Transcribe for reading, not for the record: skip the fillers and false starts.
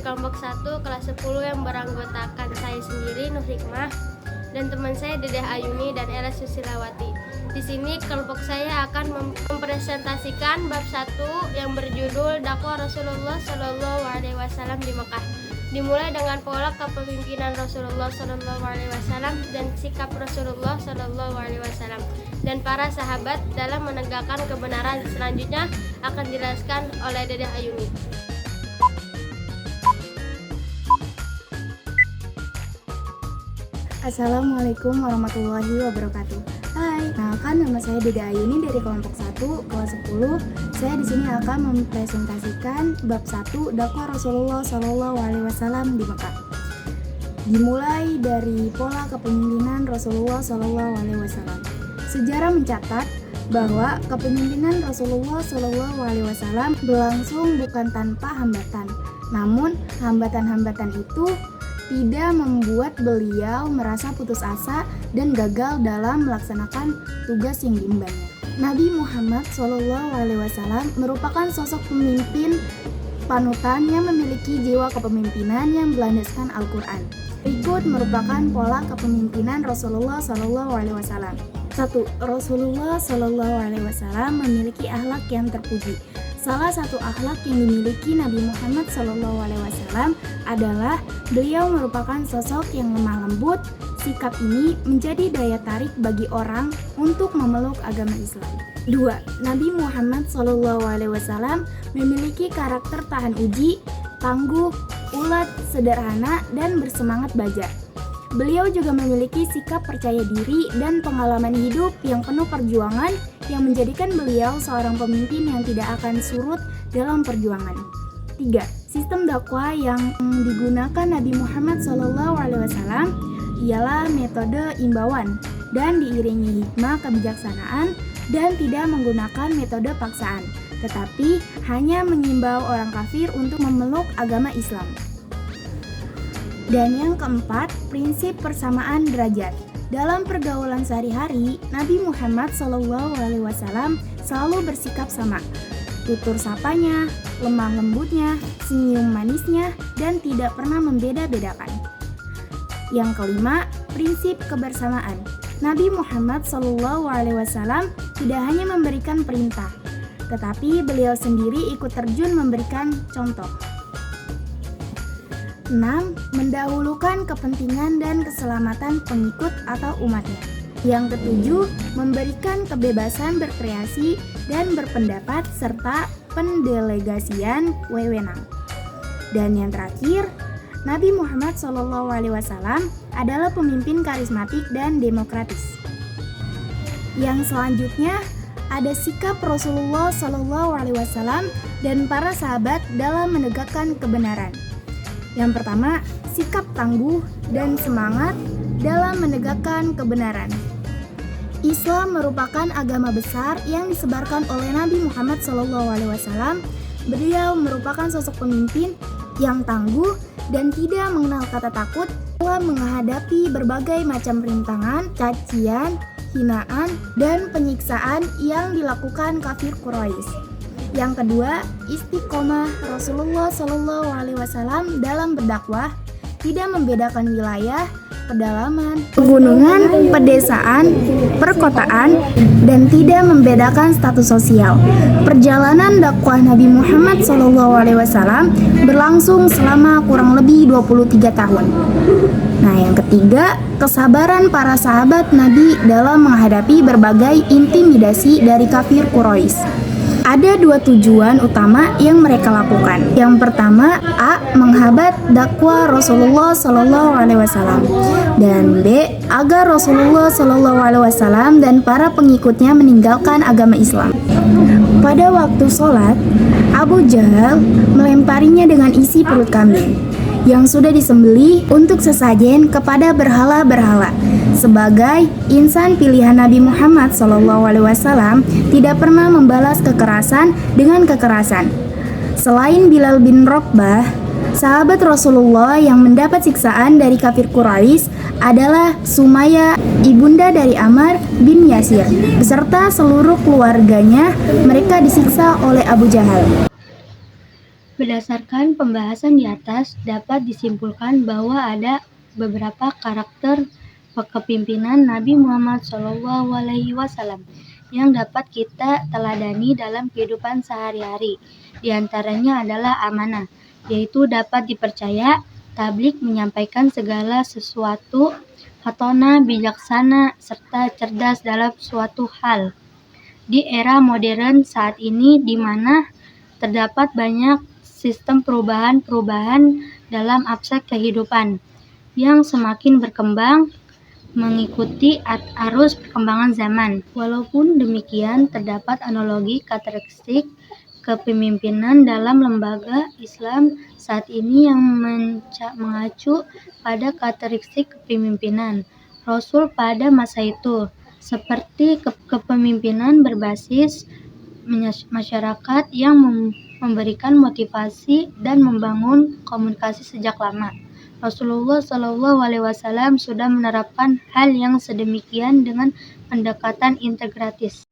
dari kelompok 1 kelas 10 yang beranggotakan saya sendiri, Nur Hikmah, dan teman saya Dedeh Ayuni dan Ella Susilawati. Di sini kelompok saya akan mempresentasikan bab 1 yang berjudul dakwah Rasulullah Shallallahu Alaihi Wasallam di Mekah. Dimulai dengan pola kepemimpinan Rasulullah Shallallahu Alaihi Wasallam dan sikap Rasulullah Shallallahu Alaihi Wasallam dan para sahabat dalam menegakkan kebenaran. Selanjutnya akan dijelaskan oleh Dedeh Ayuni. Assalamualaikum warahmatullahi wabarakatuh. Hai, kenalkan nama saya Dedeh Ayuni dari kelompok 1 kelas 10. Saya di sini akan mempresentasikan bab 1 dakwah Rasulullah Shallallahu Alaihi Wasallam di Mekah. Dimulai dari pola kepemimpinan Rasulullah Shallallahu Alaihi Wasallam. Sejarah mencatat bahwa kepemimpinan Rasulullah Shallallahu Alaihi Wasallam berlangsung bukan tanpa hambatan. Namun hambatan-hambatan itu tidak membuat beliau merasa putus asa dan gagal dalam melaksanakan tugas yang diembannya. Nabi Muhammad SAW merupakan sosok pemimpin panutan yang memiliki jiwa kepemimpinan yang berlandaskan Al-Quran. Berikut merupakan pola kepemimpinan Rasulullah SAW. 1. Rasulullah SAW memiliki akhlak yang terpuji. Salah satu akhlak yang dimiliki Nabi Muhammad SAW adalah beliau merupakan sosok yang lemah lembut. Sikap ini menjadi daya tarik bagi orang untuk memeluk agama Islam. 2. Nabi Muhammad SAW memiliki karakter tahan uji, tangguh, ulet, sederhana, dan bersemangat baja. Beliau juga memiliki sikap percaya diri dan pengalaman hidup yang penuh perjuangan yang menjadikan beliau seorang pemimpin yang tidak akan surut dalam perjuangan. 3. Sistem dakwah yang digunakan Nabi Muhammad SAW ialah metode imbauan dan diiringi hikmah kebijaksanaan dan tidak menggunakan metode paksaan, tetapi hanya mengimbau orang kafir untuk memeluk agama Islam. Dan yang keempat, prinsip persamaan derajat. Dalam pergaulan sehari-hari, Nabi Muhammad SAW selalu bersikap sama. Tutur sapanya, lemah lembutnya, senyum manisnya, dan tidak pernah membeda-bedakan. Yang kelima, prinsip kebersamaan. Nabi Muhammad SAW tidak hanya memberikan perintah, tetapi beliau sendiri ikut terjun memberikan contoh. 6. Mendahulukan kepentingan dan keselamatan pengikut atau umatnya. Yang ketujuh, memberikan kebebasan berkreasi dan berpendapat serta pendelegasian wewenang. Dan yang terakhir, Nabi Muhammad SAW adalah pemimpin karismatik dan demokratis. Yang selanjutnya ada sikap Rasulullah SAW dan para sahabat dalam menegakkan kebenaran. Yang pertama, sikap tangguh dan semangat dalam menegakkan kebenaran. Islam merupakan agama besar yang disebarkan oleh Nabi Muhammad SAW. Beliau merupakan sosok pemimpin yang tangguh dan tidak mengenal kata takut dalam menghadapi berbagai macam rintangan, cacian, hinaan, dan penyiksaan yang dilakukan kafir Quraisy. Yang kedua, istiqomah Rasulullah SAW dalam berdakwah, tidak membedakan wilayah, pedalaman, pegunungan, pedesaan, perkotaan, dan tidak membedakan status sosial. Perjalanan dakwah Nabi Muhammad SAW berlangsung selama kurang lebih 23 tahun. Nah, yang ketiga, kesabaran para sahabat Nabi dalam menghadapi berbagai intimidasi dari kafir Quraisy. Ada dua tujuan utama yang mereka lakukan. Yang pertama, A. Menghambat dakwah Rasulullah SAW, dan B. Agar Rasulullah SAW dan para pengikutnya meninggalkan agama Islam. Pada waktu sholat, Abu Jahal melemparinya dengan isi perut kambing yang sudah disembelih untuk sesajen kepada berhala-berhala. Sebagai insan pilihan Nabi Muhammad SAW, tidak pernah membalas kekerasan dengan kekerasan. Selain Bilal bin Rabah, sahabat Rasulullah yang mendapat siksaan dari kafir Quraisy adalah Sumayyah, ibunda dari Ammar bin Yasir, beserta seluruh keluarganya. Mereka disiksa oleh Abu Jahal. Berdasarkan pembahasan di atas, dapat disimpulkan bahwa ada beberapa karakter kepemimpinan Nabi Muhammad SAW yang dapat kita teladani dalam kehidupan sehari-hari. Di antaranya adalah amanah, yaitu dapat dipercaya, tabligh menyampaikan segala sesuatu, fatona bijaksana, serta cerdas dalam suatu hal. Di era modern saat ini di mana terdapat banyak sistem perubahan-perubahan dalam aspek kehidupan yang semakin berkembang mengikuti arus perkembangan zaman. Walaupun demikian, terdapat analogi karakteristik kepemimpinan dalam lembaga Islam saat ini yang mengacu pada karakteristik kepemimpinan Rasul pada masa itu, seperti kepemimpinan berbasis masyarakat yang memberikan motivasi dan membangun komunikasi sejak lama. Rasulullah SAW sudah menerapkan hal yang sedemikian dengan pendekatan integratis.